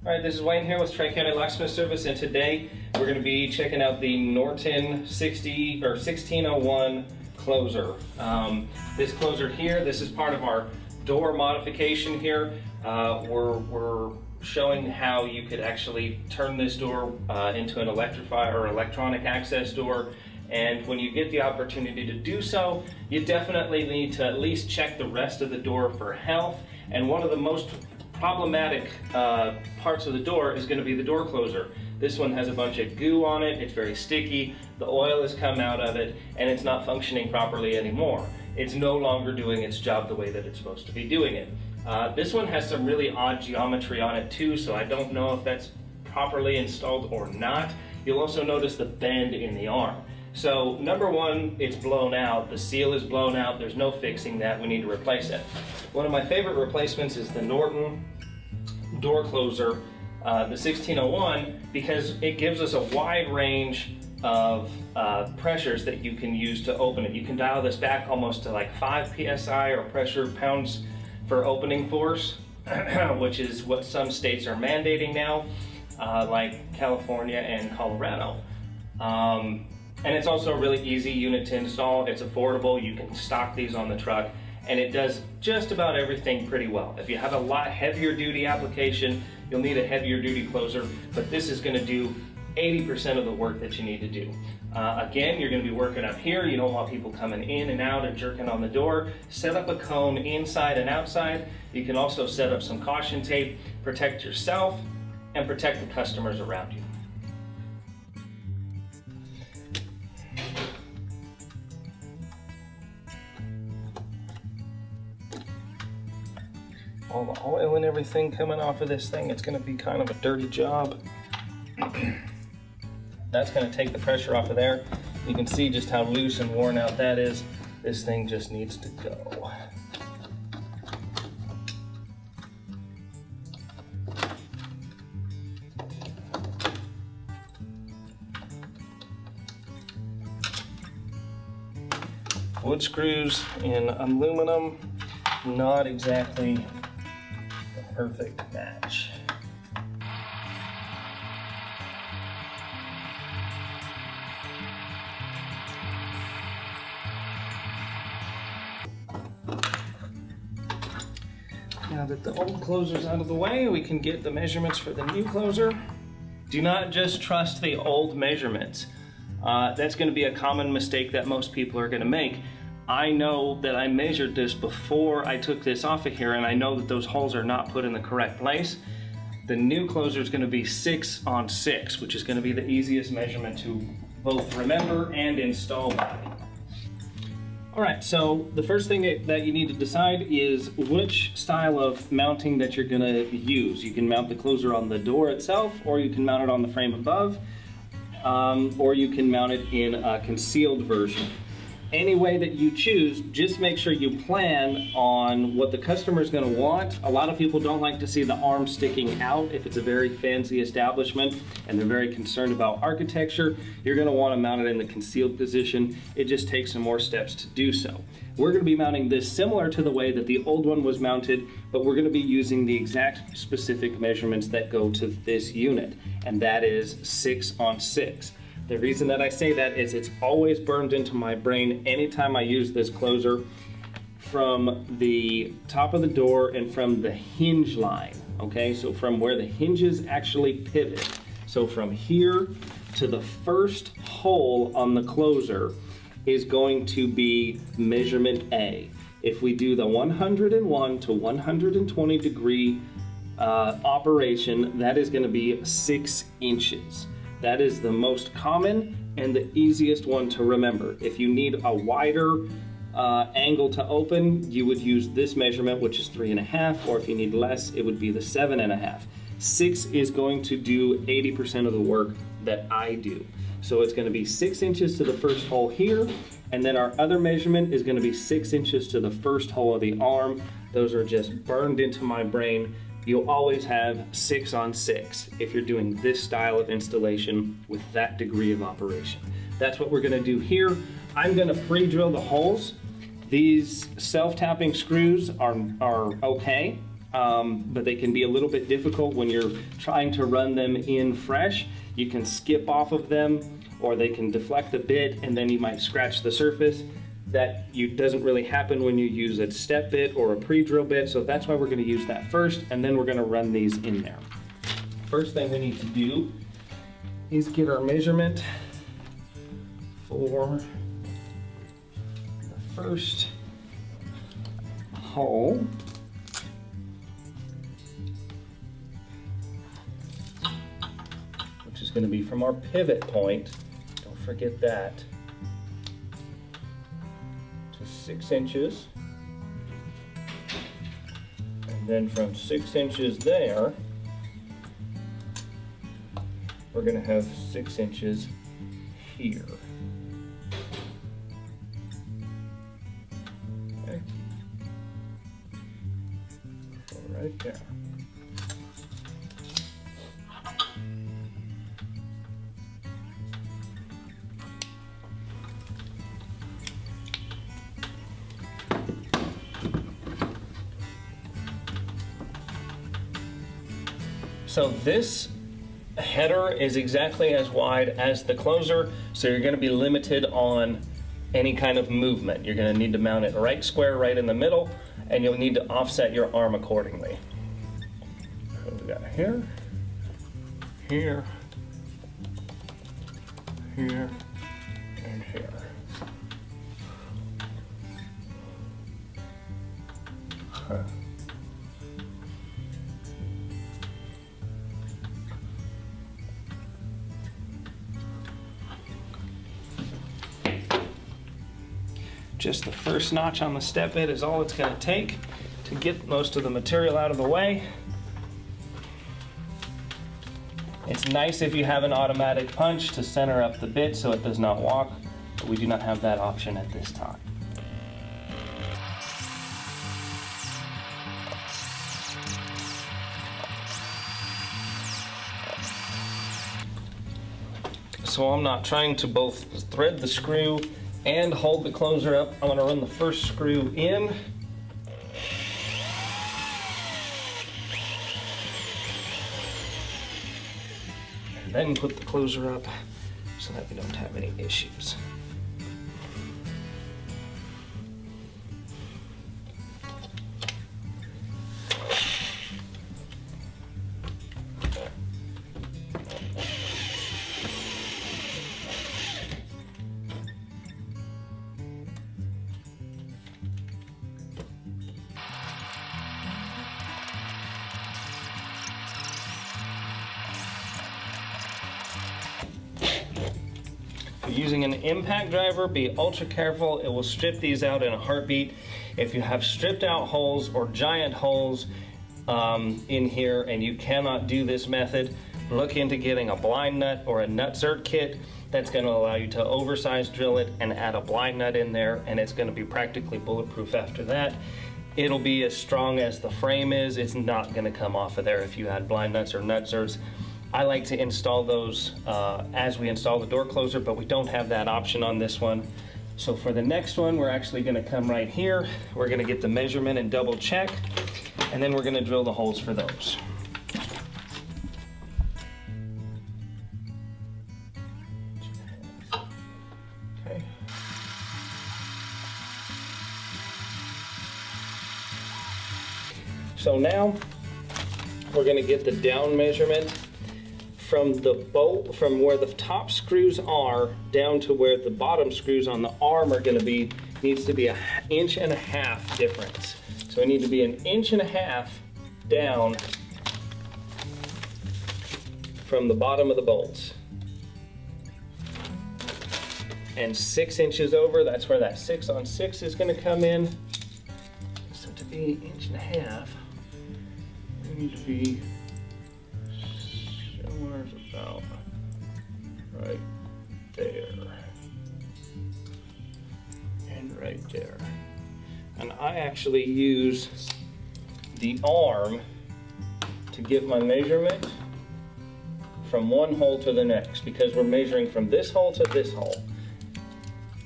All right, this is Wayne here with Tri-County Locksmith Service, and today we're going to be checking out the Norton 1601 closer. This closer here, this is part of our door modification here. We're showing how you could actually turn this door into an electronic access door. And when you get the opportunity to do so, you definitely need to at least check the rest of the door for health. And one of the most problematic parts of the door is going to be the door closer. This one has a bunch of goo on it, it's very sticky, the oil has come out of it, and it's not functioning properly anymore. It's no longer doing its job the way that it's supposed to be doing it. This one has some really odd geometry on it too, so I don't know if that's properly installed or not. You'll also notice the bend in the arm. So number one, it's blown out, the seal is blown out, there's no fixing that, we need to replace it. One of my favorite replacements is the Norton door closer, the 1601, because it gives us a wide range of pressures that you can use to open it. You can dial this back almost to like 5 psi or pressure pounds for opening force, which is what some states are mandating now, like California and Colorado. And it's also a really easy unit to install. It's affordable. You can stock these on the truck, and it does just about everything pretty well. If you have a lot heavier duty application, you'll need a heavier duty closer, but this is going to do 80% of the work that you need to do. Again, you're going to be working up here. You don't want people coming in and out and jerking on the door. Set up a cone inside and outside. You can also set up some caution tape, protect yourself, and protect the customers around you. All the oil and everything coming off of this thing, it's going to be kind of a dirty job. That's going to take the pressure off of there. You can see just how loose and worn out that is. This thing just needs to go. Wood screws in aluminum, not exactly the perfect match. Now that the old closer's out of the way, we can get the measurements for the new closer. Do not just trust the old measurements. That's going to be a common mistake that most people are going to make. I know that I measured this before I took this off of here, and I know that those holes are not put in the correct place. The new closer is going to be 6 on 6, which is going to be the easiest measurement to both remember and install by. Alright, so the first thing that you need to decide is which style of mounting that you're going to use. You can mount the closer on the door itself, or you can mount it on the frame above, or you can mount it in a concealed version. Any way that you choose, just make sure you plan on what the customer is going to want. A lot of people don't like to see the arm sticking out if it's a very fancy establishment and they're very concerned about architecture. You're going to want to mount it in the concealed position. It just takes some more steps to do so. We're going to be mounting this similar to the way that the old one was mounted, but we're going to be using the exact specific measurements that go to this unit, and that is 6 on 6. The reason that I say that is it's always burned into my brain anytime I use this closer, from the top of the door and from the hinge line, okay? So from where the hinges actually pivot. So from here to the first hole on the closer is going to be measurement A. If we do the 101 to 120 degree operation, that is going to be 6 inches. That is the most common and the easiest one to remember. If you need a wider angle to open, you would use this measurement, which is 3.5, or if you need less, it would be the 7.5. 6 is going to do 80% of the work that I do. So it's going to be 6 inches to the first hole here, and then our other measurement is going to be 6 inches to the first hole of the arm. Those are just burned into my brain. You'll always have 6 on 6 if you're doing this style of installation with that degree of operation. That's what we're going to do here. I'm going to pre-drill the holes. These self-tapping screws are okay. but they can be a little bit difficult when you're trying to run them in fresh. You can skip off of them, or they can deflect a bit and then you might scratch the surface. That doesn't really happen when you use a step bit or a pre-drill bit, so that's why we're going to use that first, and then we're going to run these in there. First thing we need to do is get our measurement for the first hole. Which is going to be from our pivot point, don't forget that, to 6 inches. And then from 6 inches there, we're going to have 6 inches here. Okay. So right there. So this header is exactly as wide as the closer, so you're going to be limited on any kind of movement. You're going to need to mount it right square right in the middle, and you'll need to offset your arm accordingly. So we got here, here, here, and here. Huh. Just the first notch on the step bit is all it's going to take to get most of the material out of the way. It's nice if you have an automatic punch to center up the bit so it does not walk, but we do not have that option at this time. So I'm not trying to both thread the screw and hold the closer up. I'm going to run the first screw in. And then put the closer up so that we don't have any issues. Using an impact driver, be ultra careful. It will strip these out in a heartbeat. If you have stripped out holes or giant holes in here and you cannot do this method, look into getting a blind nut or a nutsert kit. That's going to allow you to oversize drill it and add a blind nut in there, and it's going to be practically bulletproof after that. It'll be as strong as the frame is. It's not going to come off of there if you add blind nuts or nutserts. I like to install those as we install the door closer, but we don't have that option on this one. So for the next one, we're actually going to come right here. We're going to get the measurement and double check, and then we're going to drill the holes for those. Okay. So now we're going to get the down measurement from the bolt, from where the top screws are down to where the bottom screws on the arm are going to be, needs to be 1.5 inches difference. So we need to be 1.5 inches down from the bottom of the bolts. And 6 inches over, that's where that 6 on 6 is going to come in. So to be 1.5 inches, we need to be somewhere about right there and right there. And I actually use the arm to get my measurement from one hole to the next, because we're measuring from this hole to this hole.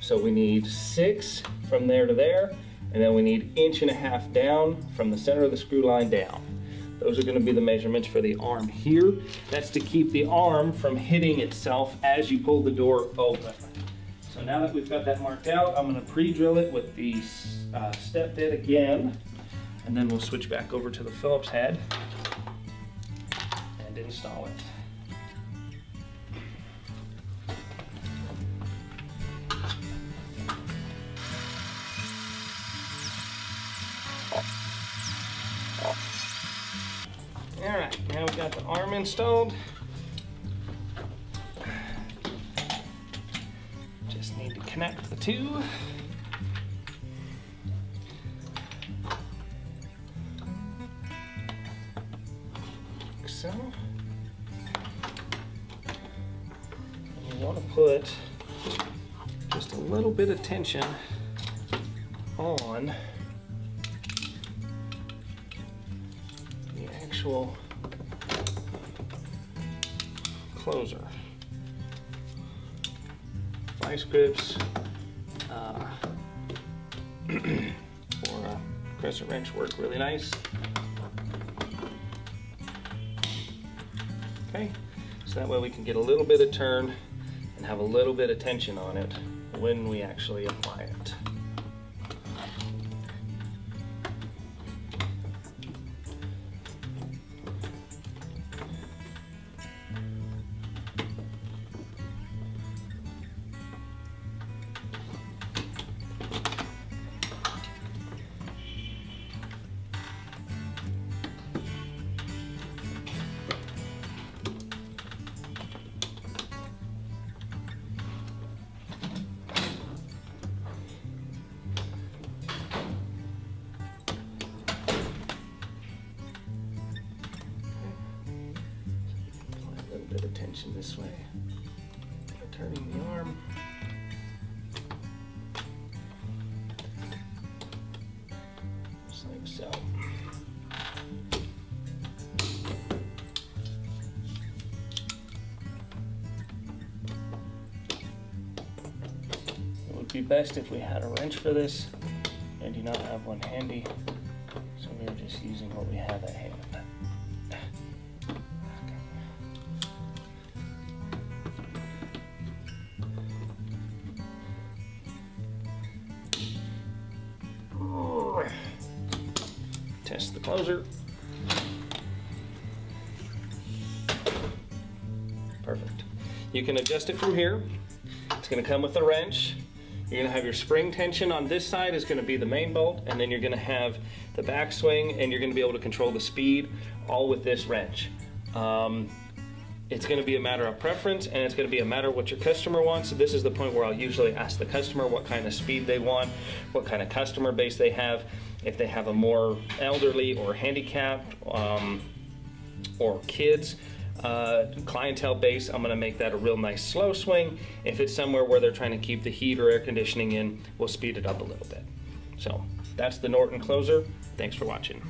So we need 6 from there to there, and then we need 1.5 inches down from the center of the screw line down. Those are going to be the measurements for the arm here. That's to keep the arm from hitting itself as you pull the door open. So now that we've got that marked out, I'm going to pre-drill it with the step bit again, and then we'll switch back over to the Phillips head and install it. All right, now we've got the arm installed. Just need to connect the two. Like so. And you want to put just a little bit of tension on closer. Vice grips or a crescent wrench work really nice. Okay, so that way we can get a little bit of turn and have a little bit of tension on it when we actually apply it. Bit of tension this way, turning the arm. Just like so. It would be best if we had a wrench for this. I do not have one handy, so we're just using what we have at hand. Test the closer. Perfect. You can adjust it from here. It's going to come with a wrench. You're going to have your spring tension on this side is going to be the main bolt, and then you're going to have the backswing, and you're going to be able to control the speed all with this wrench. It's going to be a matter of preference, and it's going to be a matter of what your customer wants. So this is the point where I'll usually ask the customer what kind of speed they want, what kind of customer base they have. If they have a more elderly or handicapped or kids clientele base, I'm going to make that a real nice slow swing. If it's somewhere where they're trying to keep the heat or air conditioning in, we'll speed it up a little bit. So that's the Norton closer. Thanks for watching.